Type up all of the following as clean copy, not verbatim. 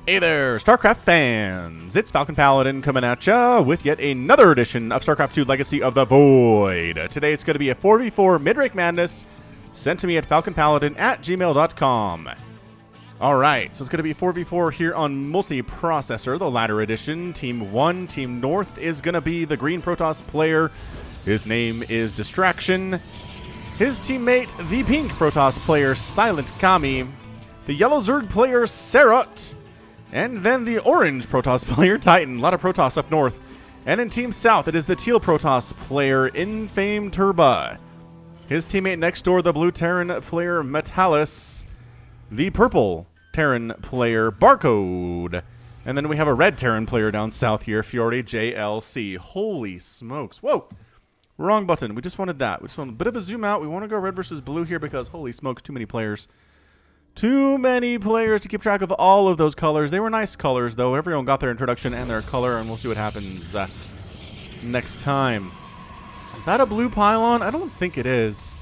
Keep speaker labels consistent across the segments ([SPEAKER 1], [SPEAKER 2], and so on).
[SPEAKER 1] Hey there, StarCraft fans! It's Falcon Paladin coming at ya with yet another edition of StarCraft 2 Legacy of the Void. Today it's going to be a 4v4 mid-rank madness sent to me at falconpaladin@gmail.com. Alright, so it's going to be 4v4 here on Multiprocessor, the ladder edition. Team 1, Team North, is going to be the green Protoss player. His name is Distraction. His teammate, the pink Protoss player, Silent Kami. The yellow Zerg player, Serot. And then the orange Protoss player, Titan. A lot of Protoss up north. And in Team South, it is the teal Protoss player, Infame Turba. His teammate next door, the blue Terran player, Metalis. The purple Terran player, Barcode. And then we have a red Terran player down south here, Fiore JLC. Holy smokes. Whoa. Wrong button. We just wanted that. We just wanted a bit of a zoom out. We want to go red versus blue here because, holy smokes, too many players. Too many players to keep track of all of those colors. They were nice colors, though. Everyone got their introduction and their color, and we'll see what happens next time. Is that a blue pylon? I don't think it is.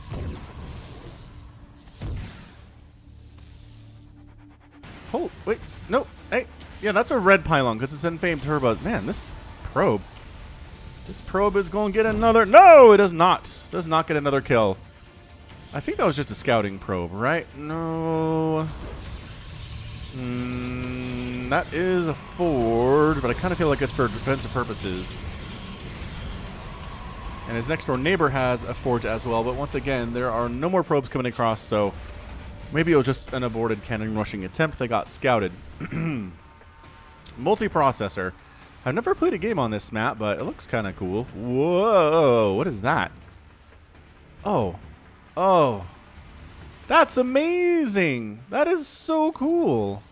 [SPEAKER 1] Oh, wait. No. Hey. Yeah, that's a red pylon because it's Infame Turbo. Man, this probe. This probe is going to get another... No, it does not. It does not get another kill. I think that was just a scouting probe, right? No. That is a Ford, but I kind of feel like it's for defensive purposes. And his next door neighbor has a Forge as well, but once again, there are no more probes coming across, so maybe it was just an aborted cannon rushing attempt. They got scouted. Multiprocessor. I've never played a game on this map, but it looks kind of cool. Whoa, what is that? Oh. Oh, that's amazing. That is so cool.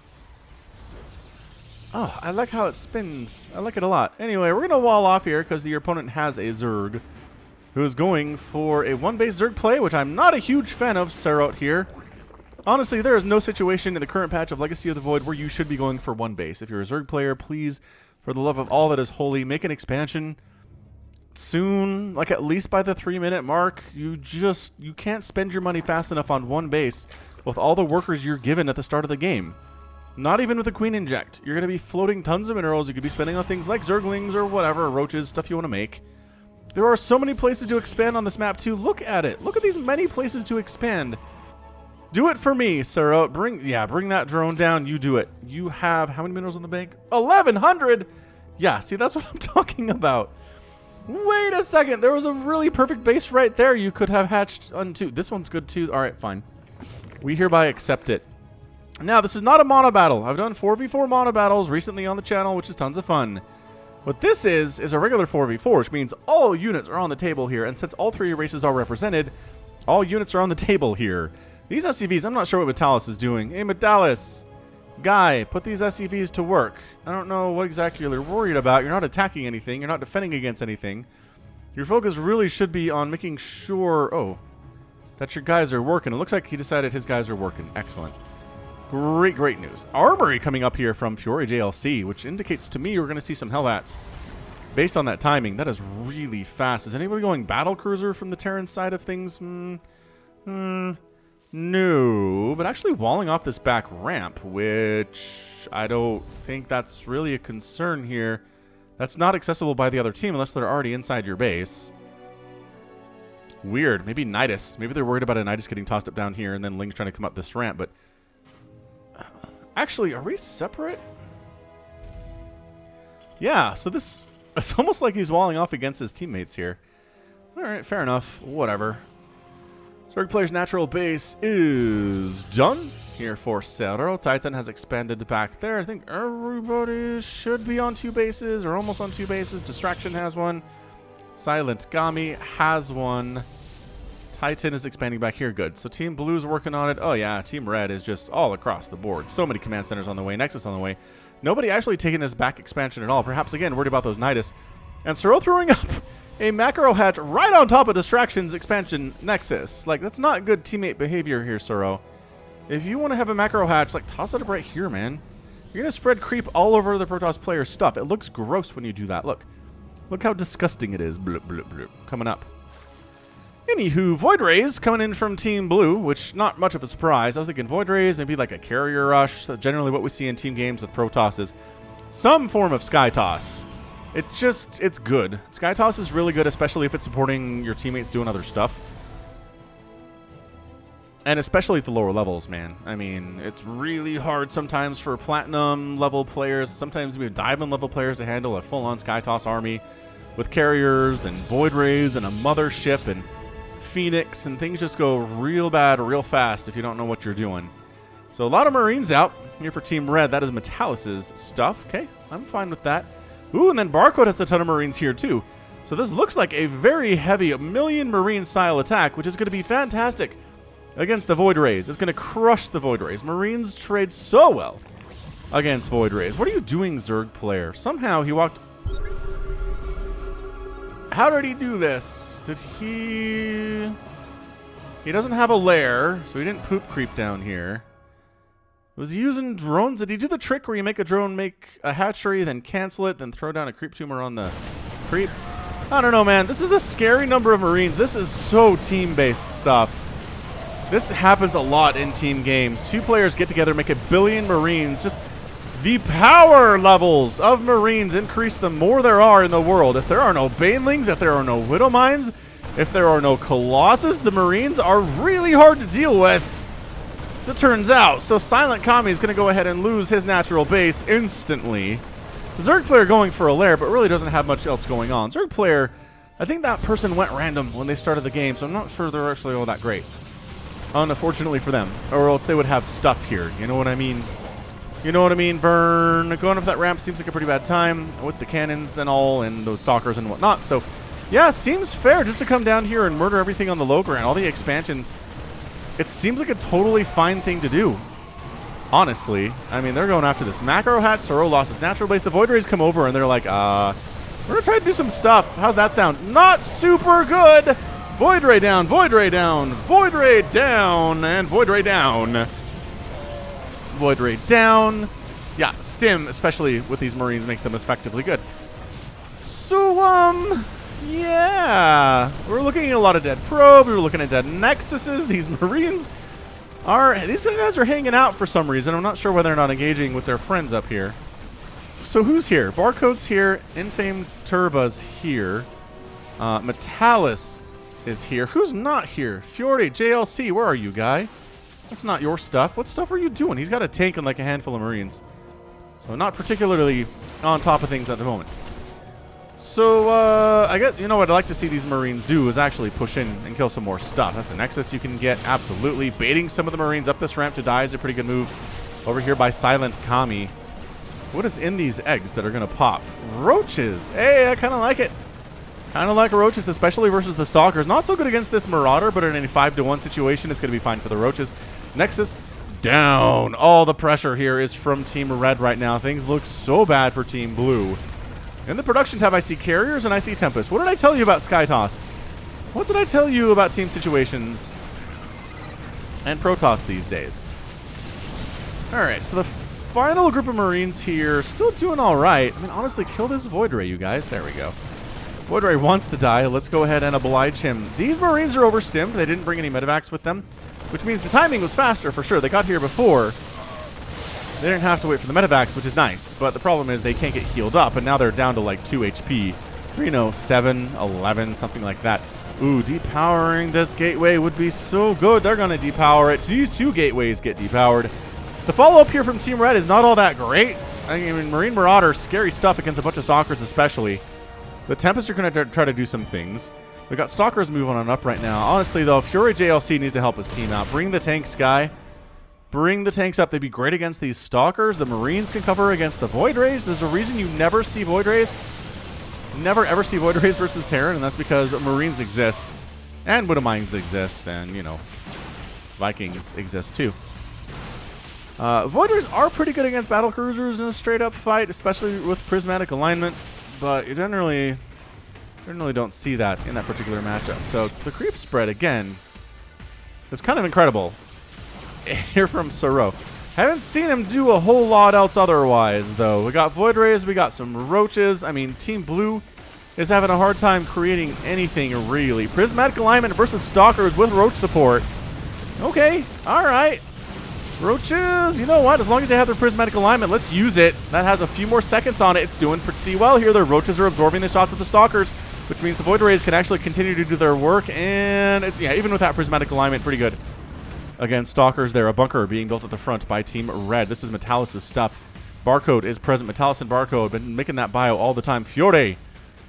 [SPEAKER 1] Oh, I like how it spins. I like it a lot. Anyway, we're going to wall off here because your opponent has a Zerg who is going for a one-base Zerg play, which I'm not a huge fan of, Serot here. Honestly, there is no situation in the current patch of Legacy of the Void where you should be going for one base. If you're a Zerg player, please, for the love of all that is holy, make an expansion soon, like at least by the 3-minute mark. You can't spend your money fast enough on one base with all the workers you're given at the start of the game. Not even with a Queen Inject. You're going to be floating tons of minerals you could be spending on things like Zerglings or whatever, roaches, stuff you want to make. There are so many places to expand on this map too. Look at it. Look at these many places to expand. Do it for me, Sarah. Bring that drone down. You do it. You have how many minerals in the bank? 1,100. Yeah, see, that's what I'm talking about. Wait a second. There was a really perfect base right there. You could have hatched onto. This one's good too. All right, fine. We hereby accept it. Now, this is not a mono battle. I've done 4v4 mono battles recently on the channel, which is tons of fun. What this is a regular 4v4, which means all units are on the table here. And since all three races are represented, all units are on the table here. These SCVs, I'm not sure what Metalis is doing. Hey, Metalis. Guy, put these SCVs to work. I don't know what exactly you're worried about. You're not attacking anything. You're not defending against anything. Your focus really should be on making sure, that your guys are working. It looks like he decided his guys are working. Excellent. Great, great news. Armory coming up here from Fiore JLC, which indicates to me we're going to see some Hellbats. Based on that timing, that is really fast. Is anybody going battle cruiser from the Terran side of things? No, but actually walling off this back ramp, which I don't think that's really a concern here. That's not accessible by the other team unless they're already inside your base. Weird. Maybe Nidus. Maybe they're worried about a Nidus getting tossed up down here and then Ling's trying to come up this ramp, but... Actually, are we separate? Yeah, so this... It's almost like he's walling off against his teammates here. Alright, fair enough. Whatever. Zerg player's natural base is done here for Cerro. Titan has expanded back there. I think everybody should be on 2 bases or almost on 2 bases. Distraction has one. Silent Gami has one. Titan is expanding back here. Good. So Team Blue's working on it. Oh, yeah. Team Red is just all across the board. So many command centers on the way. Nexus on the way. Nobody actually taking this back expansion at all. Perhaps, again, worried about those Nidus. And Cerro throwing up a macro hatch right on top of Distraction's expansion Nexus. Like, that's not good teammate behavior here, Cerro. If you want to have a macro hatch, like, toss it up right here, man. You're going to spread creep all over the Protoss player stuff. It looks gross when you do that. Look. Look how disgusting it is. Bloop, bloop, bloop. Coming up. Anywho, Void Rays coming in from Team Blue, which not much of a surprise. I was thinking Void Rays, maybe like a carrier rush. So generally what we see in team games with Protoss is some form of Skytoss. It's good. Skytoss is really good, especially if it's supporting your teammates doing other stuff. And especially at the lower levels, man. I mean, it's really hard sometimes for Platinum level players, sometimes even Diamond level players to handle a full-on Skytoss army with carriers and Void Rays and a mothership and Phoenix, and things just go real bad real fast if you don't know what you're doing. So a lot of Marines out here for Team Red. That is Metallis's stuff. Okay, I'm fine with that. Ooh, and then Barcode has a ton of Marines here too. So this looks like a very heavy million Marine style attack, which is going to be fantastic against the Void Rays. It's going to crush the Void Rays. Marines trade so well against Void Rays. What are you doing, Zerg player? Somehow he walked... How did he do this? Did he... He doesn't have a lair, so he didn't poop creep down here. Was he using drones? Did he do the trick where you make a drone make a hatchery, then cancel it, then throw down a creep tumor on the creep? I don't know, man. This is a scary number of Marines. This is so team-based stuff. This happens a lot in team games. Two players get together, make 1 billion Marines. Just the power levels of Marines increase the more there are in the world. If there are no Banelings, if there are no Widowmines, if there are no Colossus, the Marines are really hard to deal with, as it turns out. So Silent Kami is going to go ahead and lose his natural base instantly. The Zerg player going for a lair, but really doesn't have much else going on. Zerg player, I think that person went random when they started the game, so I'm not sure they're actually all that great. Unfortunately for them. Or else they would have stuff here. You know what I mean? You know what I mean, Burn? Going up that ramp seems like a pretty bad time with the cannons and all and those stalkers and whatnot. So, yeah, seems fair just to come down here and murder everything on the low ground. All the expansions. It seems like a totally fine thing to do. Honestly. I mean, they're going after this macro hatch. Soro lost his natural base. The Void Rays come over and they're like, we're going to try to do some stuff. How's that sound? Not super good. Void Ray down, Void Ray down, Void Ray down, and Void Ray down. Void Ray down. Yeah, Stim, especially with these Marines, makes them effectively good. So, yeah. We're looking at a lot of dead probes. We're looking at dead nexuses. These Marines are... These guys are hanging out for some reason. I'm not sure why they're not engaging with their friends up here. So who's here? Barcode's here. Infamed Turba's here. Metallis is here. Who's not here? Fjordy, JLC, where are you, guy? That's not your stuff. What stuff are you doing? He's got a tank and like a handful of Marines. So not particularly on top of things at the moment. So, I guess, you know what I'd like to see these Marines do is actually push in and kill some more stuff. That's a Nexus you can get, absolutely. Baiting some of the Marines up this ramp to die is a pretty good move. Over here by Silent Kami. What is in these eggs that are going to pop? Roaches. Hey, I kind of like it. Kind of like roaches, especially versus the Stalkers. Not so good against this Marauder, but in a 5-to-1 situation, it's going to be fine for the Roaches. Nexus down. All the pressure here is from Team Red right now. Things look so bad for Team Blue. In the production tab, I see Carriers and I see Tempest. What did I tell you about Skytoss? What did I tell you about team situations and Protoss these days? Alright, so the final group of Marines here still doing alright. I mean, honestly, kill this Void Ray, you guys. There we go. Void Ray wants to die. Let's go ahead and oblige him. These Marines are overstimmed. They didn't bring any medevacs with them, which means the timing was faster for sure. They got here before. They didn't have to wait for the medevacs, which is nice. But the problem is they can't get healed up, and now they're down to like 2 HP. Or, you know, 7, 11, something like that. Ooh, depowering this gateway would be so good. They're going to depower it. These 2 gateways get depowered. The follow-up here from Team Red is not all that great. I mean, Marine Marauder, scary stuff against a bunch of Stalkers especially. The Tempest are going to try to do some things. We got Stalkers moving on up right now. Honestly, though, Fury JLC needs to help his team out. Bring the tanks, guy. Bring the tanks up. They'd be great against these Stalkers. The Marines can cover against the Void Rays. There's a reason you never see Void Rays. Never, ever see Void Rays versus Terran, and that's because Marines exist. And Widowmines exist, and, you know, Vikings exist, too. Void Rays are pretty good against battle cruisers in a straight-up fight, especially with prismatic alignment. But you generally don't see that in that particular matchup. So the creep spread, again, is kind of incredible. Here from Soro. Haven't seen him do a whole lot else otherwise, though. We got Void Rays, we got some Roaches. I mean, Team Blue is having a hard time creating anything, really. Prismatic alignment versus Stalkers with Roach support. Okay, all right. Roaches, you know what? As long as they have their prismatic alignment, let's use it. That has a few more seconds on it. It's doing pretty well here. The Roaches are absorbing the shots of the Stalkers, which means the Void Rays can actually continue to do their work. And, it's, yeah, even with that prismatic alignment, pretty good. Again, Stalkers there. A bunker being built at the front by Team Red. This is Metallus' stuff. Barcode is present. Metallus and Barcode. Been making that bio all the time. Fiore,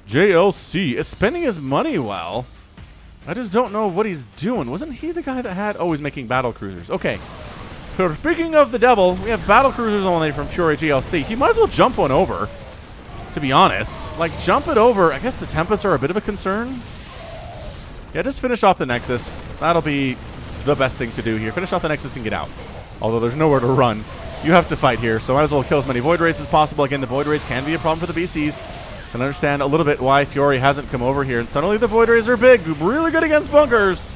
[SPEAKER 1] JLC, is spending his money well. I just don't know what he's doing. Wasn't he the guy that had... Oh, he's making battle cruisers. Okay. So speaking of the devil, we have battle cruisers only from Fiore GLC. He might as well jump one over, to be honest. Like, jump it over. I guess the Tempests are a bit of a concern. Yeah, just finish off the Nexus. That'll be the best thing to do here. Finish off the Nexus and get out. Although there's nowhere to run. You have to fight here, so might as well kill as many Void Rays as possible. Again, the Void Rays can be a problem for the BCs. Can understand a little bit why Fiore hasn't come over here. And suddenly the Void Rays are big. Really good against bunkers.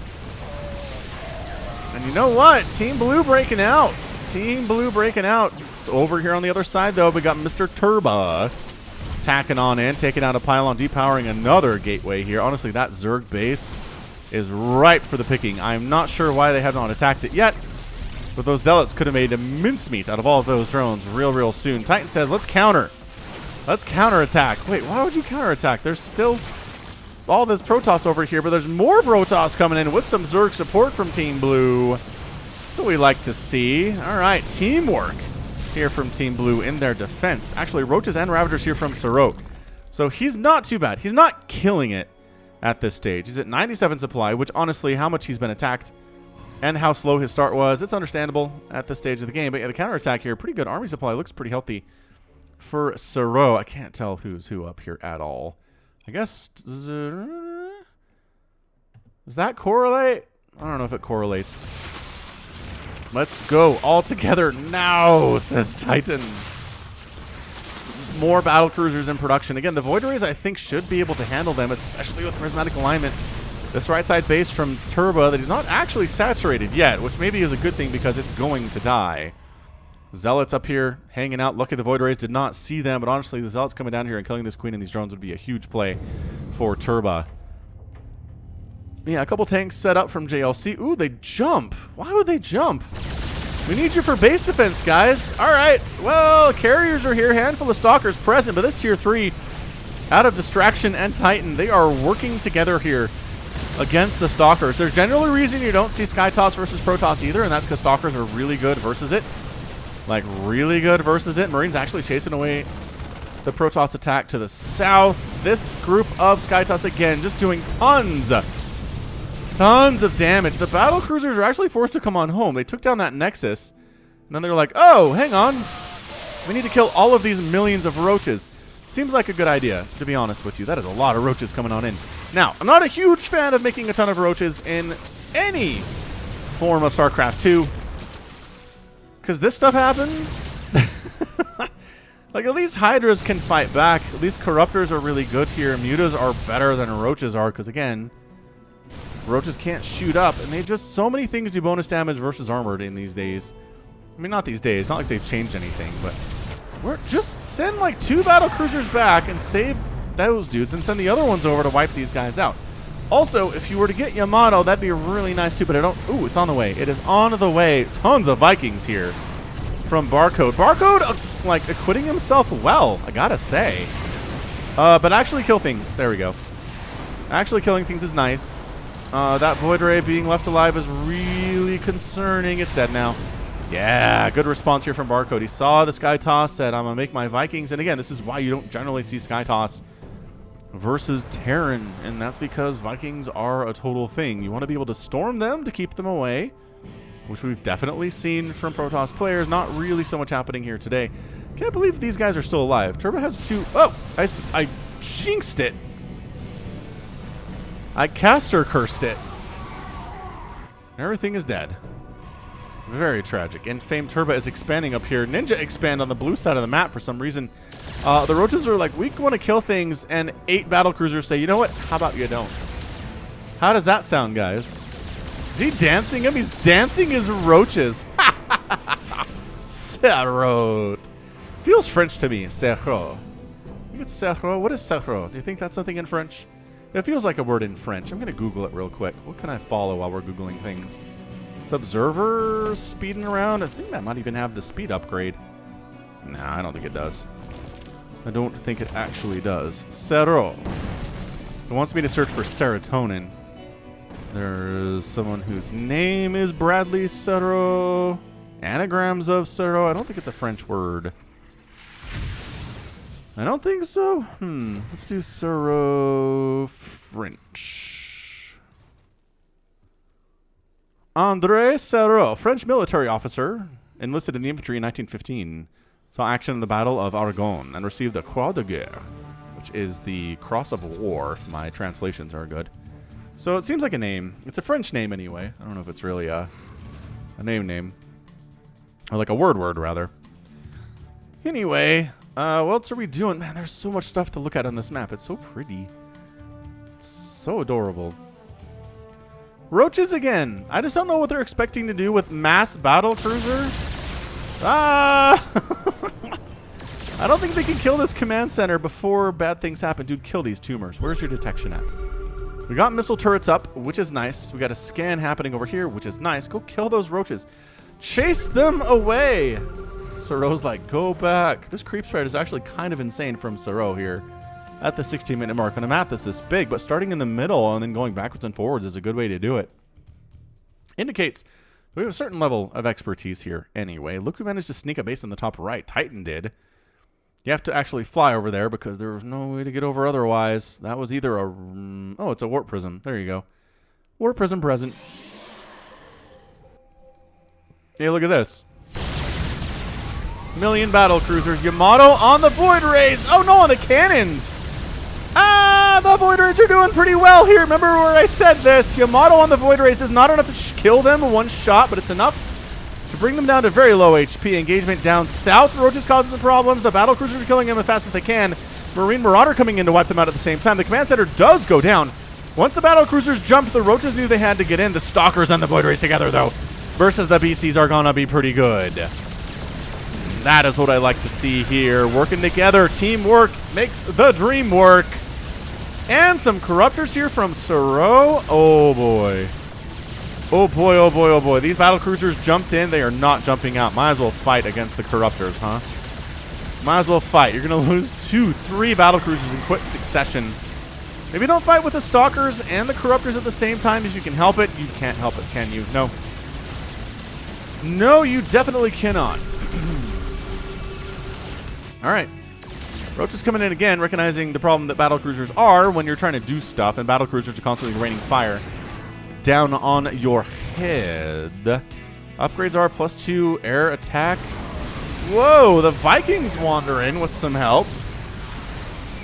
[SPEAKER 1] And you know what? Team Blue breaking out. Team Blue breaking out. It's over here on the other side, though. We got Mr. Turba tacking on in, taking out a pylon, depowering another gateway here. Honestly, that Zerg base is ripe for the picking. I'm not sure why they have not attacked it yet, but those Zealots could have made a mincemeat out of all of those drones real soon. Titan says, let's counter. Let's counterattack. Wait, why would you counterattack? There's still all this Protoss over here, but there's more Protoss coming in with some Zerg support from Team Blue. That's what we like to see. All right, teamwork here from Team Blue in their defense. Actually, Roaches and Ravagers here from Sarot. So he's not too bad. He's not killing it at this stage. He's at 97 supply, which honestly, how much he's been attacked and how slow his start was, it's understandable at this stage of the game. But yeah, the counterattack here, pretty good. Army supply looks pretty healthy for Sarot. I can't tell who's who up here at all. I guess, does that correlate? I don't know if it correlates. Let's go all together now, says Titan. More battle cruisers in production. Again, the Void Rays, I think, should be able to handle them, especially with prismatic alignment. This right side base from Turba that he's not actually saturated yet, which maybe is a good thing because it's going to die. Zealots up here hanging out. Lucky the Void Rays did not see them, but honestly, the Zealots coming down here and killing this Queen and these drones would be a huge play for Turba. Yeah, a couple tanks set up from JLC. Ooh, they jump. Why would they jump? We need you for base defense, guys. All right. Well, carriers are here. Handful of Stalkers present, but this tier 3 out of Distraction and Titan, they are working together here against the Stalkers. There's generally a reason you don't see Skytoss versus Protoss either, and that's because Stalkers are really good versus it. Like, really good versus it. Marines actually chasing away the Protoss attack to the south. This group of Skytoss, again, just doing tons of damage. The battle cruisers are actually forced to come on home. They took down that Nexus, and then they're like, oh, hang on. We need to kill all of these millions of Roaches. Seems like a good idea, to be honest with you. That is a lot of Roaches coming on in. Now, I'm not a huge fan of making a ton of Roaches in any form of StarCraft 2. Because this stuff happens. Like, at least Hydras can fight back. At least Corruptors are really good here. Mutas are better than Roaches are. Because, again, Roaches can't shoot up. And they just, so many things do bonus damage versus armored in these days. I mean, not these days. Not like they've changed anything. But we're just send, like, 2 battle cruisers back and save those dudes. And send the other ones over to wipe these guys out. Also, if you were to get Yamato, that'd be really nice too, but I don't... Ooh, it's on the way. It is on the way. Tons of Vikings here from Barcode. Barcode, like, acquitting himself well, I gotta say. But actually kill things. There we go. Actually killing things is nice. That Void Ray being left alive is really concerning. It's dead now. Yeah, good response here from Barcode. He saw the Skytoss, said, I'm gonna make my Vikings. And again, this is why you don't generally see Skytoss versus Terran, and that's because Vikings are a total thing. You want to be able to storm them to keep them away, which we've definitely seen from Protoss players. Not really so much happening here today. Can't believe these guys are still alive. Turbo has 2... Oh! I jinxed it. I caster cursed it. Everything is dead. Very tragic. And famed Turbo is expanding up here. Ninja expand on the blue side of the map for some reason. The Roaches are like, we want to kill things, and 8 battle cruisers say, you know what? How about you don't? How does that sound, guys? Is he dancing him? He's dancing his Roaches. Serot. Feels French to me. Serot. think it's Cerro. What is Cerro? Do you think that's something in French? It feels like a word in French. I'm going to Google it real quick. What can I follow while we're Googling things? Subserver speeding around. I think that might even have the speed upgrade. Nah, I don't think it does. I don't think it actually does. Cerro. It wants me to search for serotonin. There's someone whose name is Bradley Cerro. Anagrams of Cerro. I don't think it's a French word. I don't think so. Let's do Cerro French. André Cerro, French military officer, enlisted in the infantry in 1915. Saw action in the Battle of Aragon and received the Croix de Guerre, which is the Cross of War, if my translations are good. So it seems like a name. It's a French name anyway. I don't know if it's really a name. Or like a word, rather. Anyway, what else are we doing? Man, there's so much stuff to look at on this map. It's so pretty. It's so adorable. Roaches again. I just don't know what they're expecting to do with mass battle cruiser. Ah! I don't think they can kill this command center before bad things happen. Dude, kill these tumors. Where's your detection at? We got missile turrets up, which is nice. We got a scan happening over here, which is nice. Go kill those roaches. Chase them away. Cerro's like, go back. This creep spread is actually kind of insane from Cerro here at the 16-minute mark on a map that's this big, but starting in the middle and then going backwards and forwards is a good way to do it. Indicates we have a certain level of expertise here anyway. Look who managed to sneak a base in the top right. Titan did. You have to actually fly over there because there was no way to get over otherwise. That was either a... oh, it's a warp prism. There you go. Warp prism present. Hey, look at this. Million battle cruisers. Yamato on the Void Rays. Oh, no, on the cannons. Ah, the Void Rays are doing pretty well here. Remember where I said this. Yamato on the Void Rays is not enough to kill them in one shot, but it's enough to bring them down to very low HP. Engagement down south. Roaches causing some problems. The battle cruisers are killing them as fast as they can. Marine Marauder coming in to wipe them out at the same time. The command center does go down. Once the battle cruisers jumped, the Roaches knew they had to get in. The Stalkers and the Void Rays together, though, versus the BCs are going to be pretty good. That is what I like to see here. Working together. Teamwork makes the dream work. And some Corruptors here from Cerro. Oh, boy. Oh, boy, oh, boy, oh, boy. These battle cruisers jumped in. They are not jumping out. Might as well fight against the Corruptors, huh? Might as well fight. You're going to lose 2, 3 battle cruisers in quick succession. Maybe don't fight with the Stalkers and the Corruptors at the same time as you can help it. You can't help it, can you? No. No, you definitely cannot. All right. Roach is coming in again, recognizing the problem that battle cruisers are when you're trying to do stuff, and battle cruisers are constantly raining fire down on your head. Upgrades are +2 air attack. Whoa, the Vikings wander in with some help.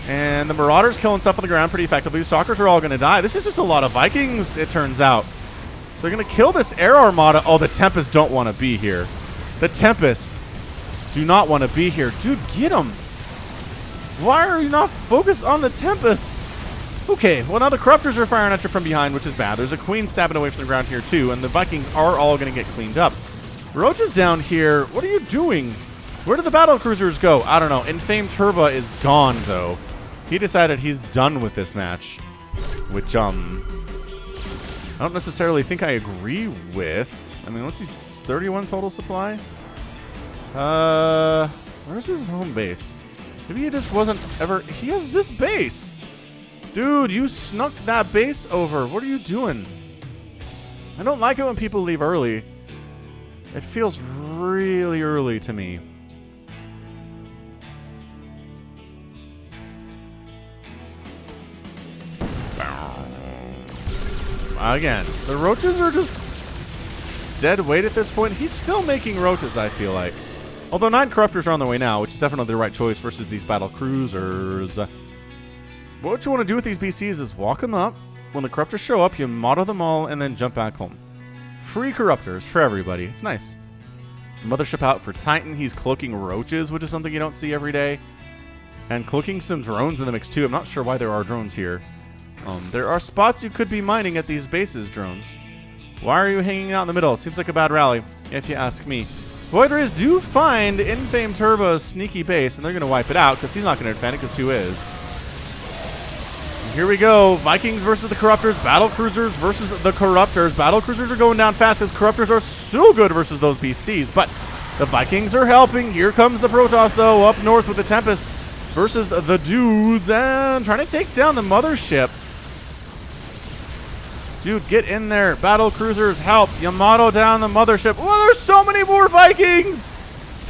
[SPEAKER 1] And the Marauders killing stuff on the ground pretty effectively. The Stalkers are all going to die. This is just a lot of Vikings, it turns out. So they're going to kill this air armada. Oh, the Tempest don't want to be here. The Tempest do not want to be here. Dude, get them. Why are you not focused on the Tempest? Okay, well, now the Corruptors are firing at you from behind, which is bad. There's a Queen stabbing away from the ground here, too, and the Vikings are all going to get cleaned up. Roach is down here. What are you doing? Where did the battle cruisers go? I don't know. Infame Turba is gone, though. He decided he's done with this match, which, I don't necessarily think I agree with. I mean, what's his 31 total supply? Where's his home base? Maybe he just wasn't ever... He has this base. Dude, you snuck that base over. What are you doing? I don't like it when people leave early. It feels really early to me. Again, the Roaches are just dead weight at this point. He's still making Roaches, I feel like. Although 9 Corruptors are on the way now, which is definitely the right choice versus these battle cruisers. What you want to do with these BCs is walk them up. When the Corruptors show up, you motto them all and then jump back home. Free Corruptors for everybody. It's nice. Mothership out for Titan. He's cloaking Roaches, which is something you don't see every day. And cloaking some drones in the mix too. I'm not sure why there are drones here. There are spots you could be mining at these bases, drones. Why are you hanging out in the middle? Seems like a bad rally, if you ask me. Void Rays do find Infame Turbo's sneaky base, and they're going to wipe it out because he's not going to defend it because who is? And here we go. Vikings versus the Corruptors. Battle Cruisers versus the Corruptors. Battle Cruisers are going down fast because Corruptors are so good versus those BCs, but the Vikings are helping. Here comes the Protoss, though, up north with the Tempest versus the dudes and trying to take down the mothership. Dude, get in there. Battle Cruisers, help. Yamato down the mothership. Whoa, there's so many more Vikings.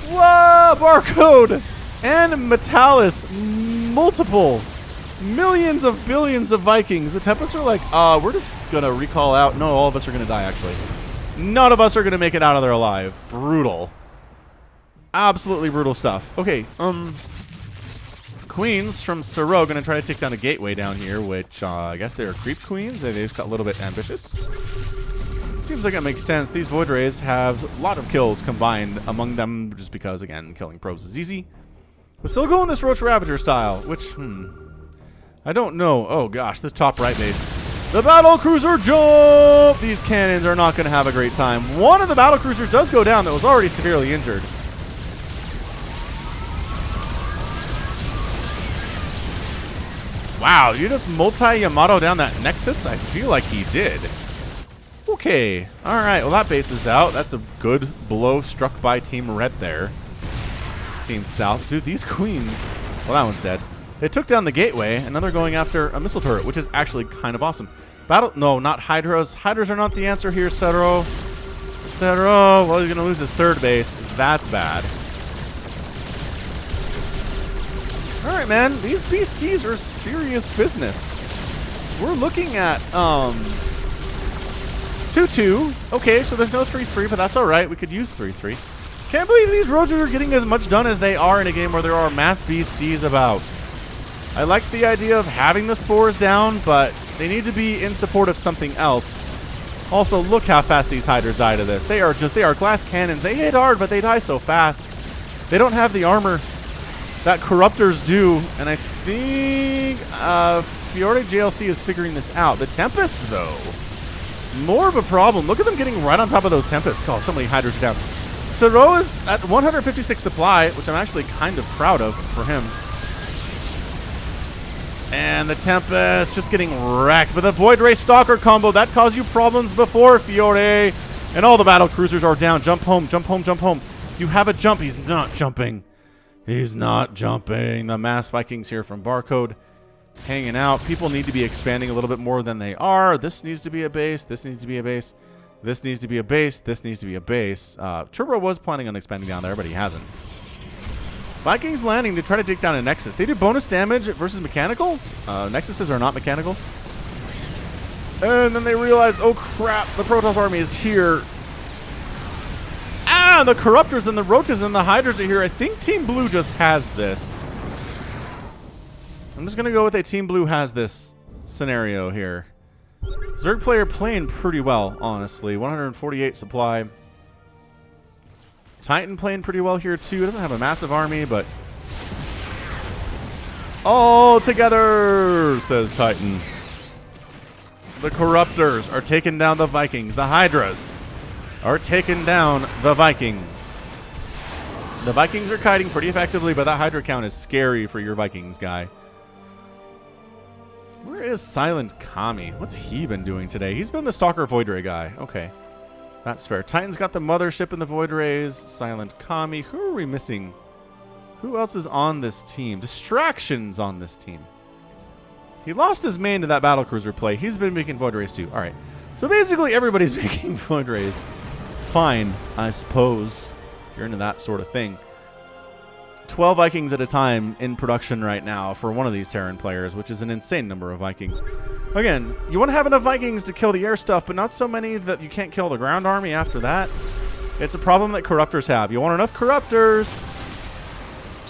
[SPEAKER 1] Whoa, Barcode. And Metalis. Multiple. Millions of billions of Vikings. The Tempests are like, we're just going to recall out. No, all of us are going to die, actually. None of us are going to make it out of there alive. Brutal. Absolutely brutal stuff. Okay, Queens from Sero going to try to take down a gateway down here, which I guess they're creep queens. They just got a little bit ambitious. Seems like it makes sense. These Void Rays have a lot of kills combined among them just because, again, killing probes is easy. But still going this Roach Ravager style, which, I don't know. Oh, gosh, this top right base. The Battle Cruiser jump! These cannons are not going to have a great time. One of the Battle Cruisers does go down that was already severely injured. Wow, you just multi-Yamato down that Nexus? I feel like he did. Okay. Alright, well that base is out. That's a good blow struck by Team Red there. Team South. Dude, these queens... Well, that one's dead. They took down the gateway, and now they're going after a missile turret, which is actually kind of awesome. No, not Hydras. Hydras are not the answer here, Sero. Sero, well, he's going to lose his third base. That's bad. Alright, man. These BCs are serious business. We're looking at, 2-2. Okay, so there's no 3-3, but that's alright. We could use 3-3. Can't believe these Rogers are getting as much done as they are in a game where there are mass BCs about. I like the idea of having the spores down, but they need to be in support of something else. Also, look how fast these Hydras die to this. They are glass cannons. They hit hard, but they die so fast. They don't have the armor that Corruptors do, and I think Fiore JLC is figuring this out. The Tempest, though, more of a problem. Look at them getting right on top of those Tempests. Oh, so many Hydras down. Sero is at 156 supply, which I'm actually kind of proud of for him. And the Tempest just getting wrecked. But the Void Ray Stalker combo, that caused you problems before, Fiore. And all the Battle Cruisers are down. Jump home, jump home, jump home. You have a jump. He's not jumping. He's not jumping. The Mass Vikings here from Barcode hanging out. People need to be expanding a little bit more than they are. This needs to be a base. This needs to be a base. This needs to be a base. This needs to be a base. Turbo was planning on expanding down there, but he hasn't. Vikings landing to try to take down a Nexus. They do bonus damage versus mechanical. Nexuses are not mechanical. And then they realize, oh crap, the Protoss army is here. Ah, the Corruptors and the Roaches and the Hydras are here. I think Team Blue just has this. I'm just going to go with a Team Blue has this scenario here. Zerg player playing pretty well, honestly. 148 supply. Titan playing pretty well here, too. Doesn't have a massive army, but... all together, says Titan. The Corruptors are taking down the Vikings. The Hydras are taking down the Vikings. The Vikings are kiting pretty effectively, but that Hydra count is scary for your Vikings guy. Where is Silent Kami? What's he been doing today? He's been the Stalker Void Ray guy. Okay. That's fair. Titan's got the Mothership and the Void Rays. Silent Kami. Who are we missing? Who else is on this team? Distractions on this team. He lost his main to that Battlecruiser play. He's been making Void Rays too. Alright. So basically everybody's making Void Rays. Fine, I suppose. If you're into that sort of thing. 12 Vikings at a time in production right now for one of these Terran players, which is an insane number of Vikings. Again, you want to have enough Vikings to kill the air stuff, but not so many that you can't kill the ground army after that. It's a problem that Corruptors have. You want enough Corruptors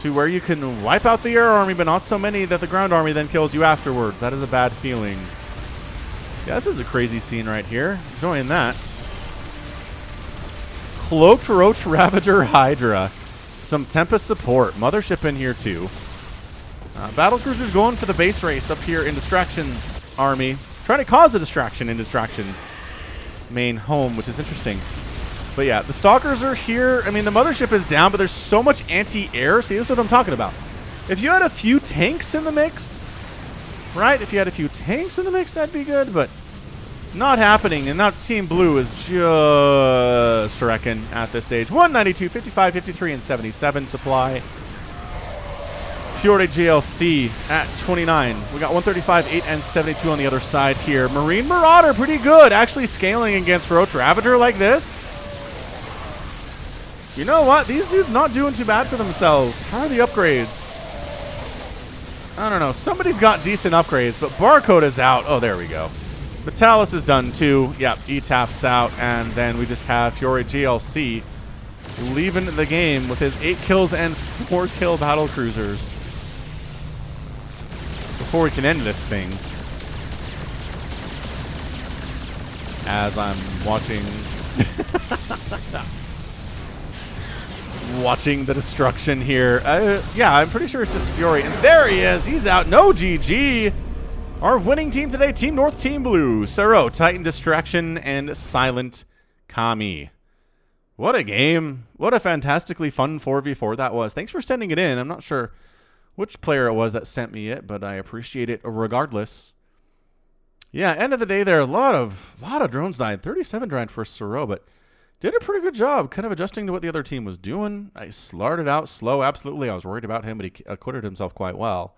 [SPEAKER 1] to where you can wipe out the air army, but not so many that the ground army then kills you afterwards. That is a bad feeling. Yeah, this is a crazy scene right here. Enjoying that. Cloaked Roach Ravager Hydra. Some Tempest support. Mothership in here too. Battlecruiser's going for the base race up here in Distractions army. Trying to cause a distraction in Distractions main home, which is interesting. But yeah, the Stalkers are here. I mean, the mothership is down, but there's so much anti-air. See, this is what I'm talking about. If you had a few tanks in the mix, right? If you had a few tanks in the mix, that'd be good, but not happening. And now Team Blue is just wrecking at this stage. 192, 55, 53, and 77 supply. Fiore JLC at 29. We got 135, 8, and 72 on the other side here. Marine Marauder, pretty good. Actually scaling against Roach Ravager like this. You know what? These dudes not doing too bad for themselves. How are the upgrades? I don't know. Somebody's got decent upgrades, but Barcode is out. Oh, there we go. Metalis is done too. Yep, E-Tap's out. And then we just have Fiore GLC leaving the game with his 8 kills and 4 kill battle cruisers. Before we can end this thing, as I'm watching watching the destruction here. Yeah, I'm pretty sure it's just Fiore. And there he is. He's out. No GG. Our winning team today, Team North, Team Blue. Sero, Titan Distraction, and Silent Kami. What a game. What a fantastically fun 4v4 that was. Thanks for sending it in. I'm not sure which player it was that sent me it, but I appreciate it regardless. Yeah, end of the day there, a lot of drones died. 37 died for Sero, but did a pretty good job kind of adjusting to what the other team was doing. I started out slow, absolutely. I was worried about him, but he acquitted himself quite well.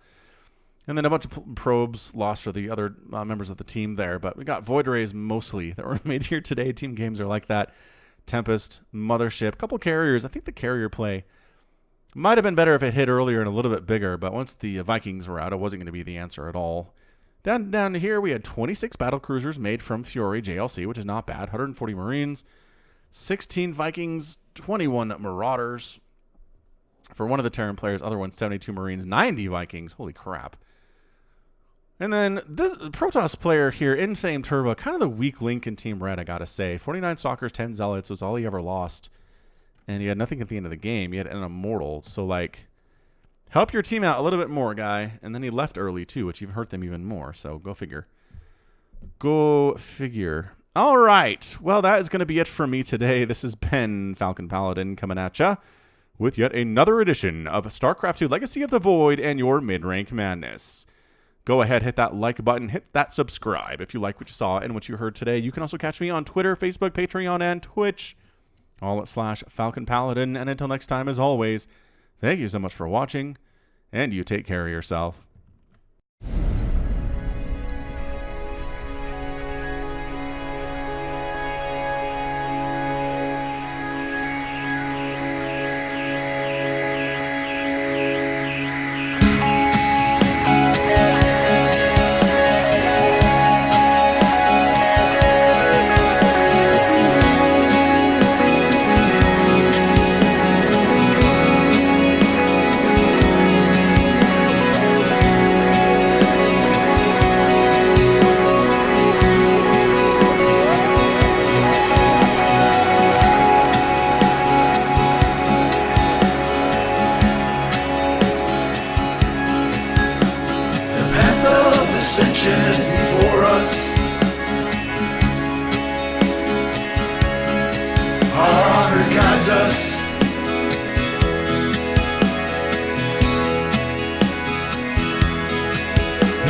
[SPEAKER 1] And then a bunch of probes lost for the other members of the team there, but we got Void Rays mostly that were made here today. Team games are like that. Tempest, Mothership, couple carriers. I think the carrier play might have been better if it hit earlier and a little bit bigger, but once the Vikings were out, it wasn't going to be the answer at all. Down here, we had 26 battle cruisers made from Fiore JLC, which is not bad. 140 Marines, 16 Vikings, 21 Marauders. For one of the Terran players, other one 72 Marines, 90 Vikings. Holy crap. And then this Protoss player here, Infame Turbo, kind of the weak link in Team Red, I gotta say. 49 Stalkers, 10 Zealots was all he ever lost. And he had nothing at the end of the game. He had an Immortal. So, like, help your team out a little bit more, guy. And then he left early, too, which even hurt them even more. So, go figure. Go figure. All right. Well, that is going to be it for me today. This has been Falcon Paladin coming at ya with yet another edition of StarCraft 2 Legacy of the Void and your mid-rank madness. Go ahead, hit that like button, hit that subscribe if you like what you saw and what you heard today. You can also catch me on Twitter, Facebook, Patreon, and Twitch. All at /Falcon Paladin. And until next time, as always, thank you so much for watching, and you take care of yourself.
[SPEAKER 2] Before us, our honor guides us.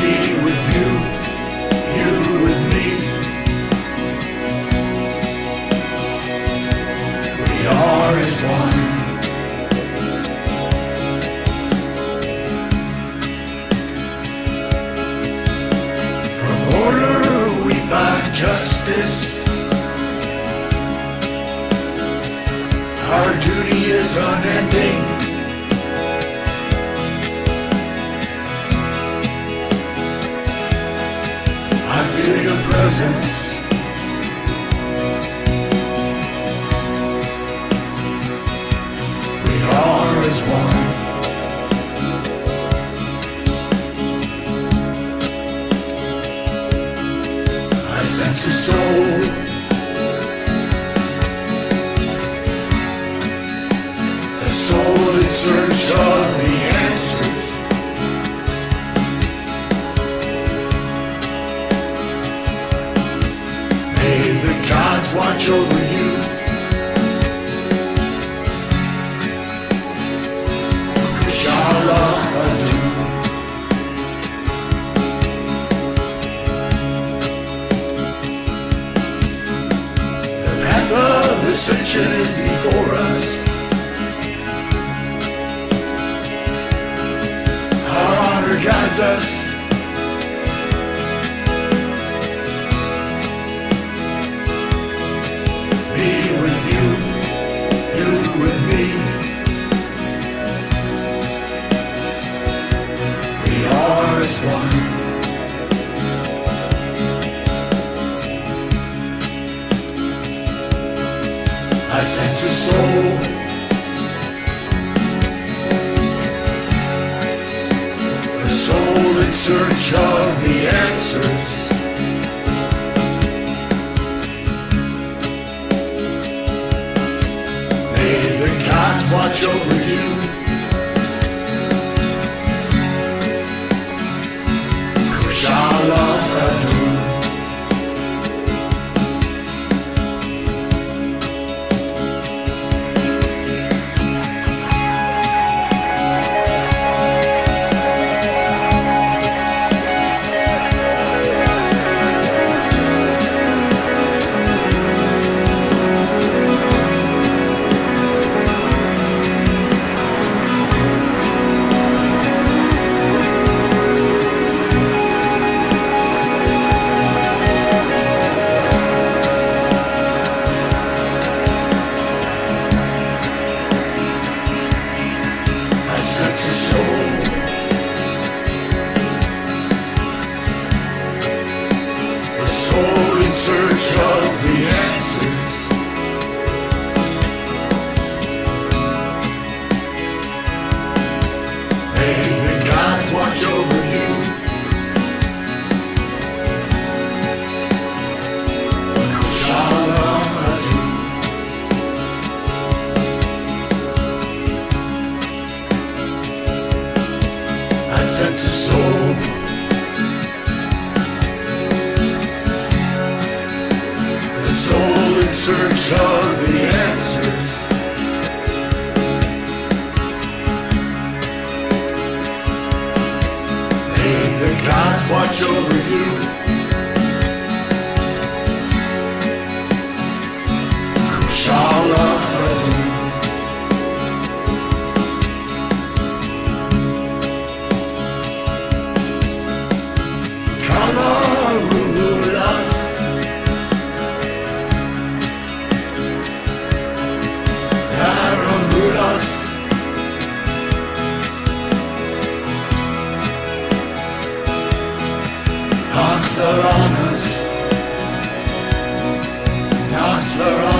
[SPEAKER 2] Me with you, you with me. We are as one. Justice, our duty is unending. I feel your presence. We are as one. Sense of soul, a soul in search of the answers. May the gods watch over you. ascension is before us. Our honor guides us. Me with you, you with me. We are as one. I sense a soul, a soul in search of the answers. May the gods watch over you. Kushala Adu. Sense of soul, a soul in search of the answers. May the gods watch over you. Kushala Adu. I sense a soul, a soul in search of the answers. May the gods watch over you. Kushala Adu. Kalarulas, Paramulas, Aklaranas, Naslaranas.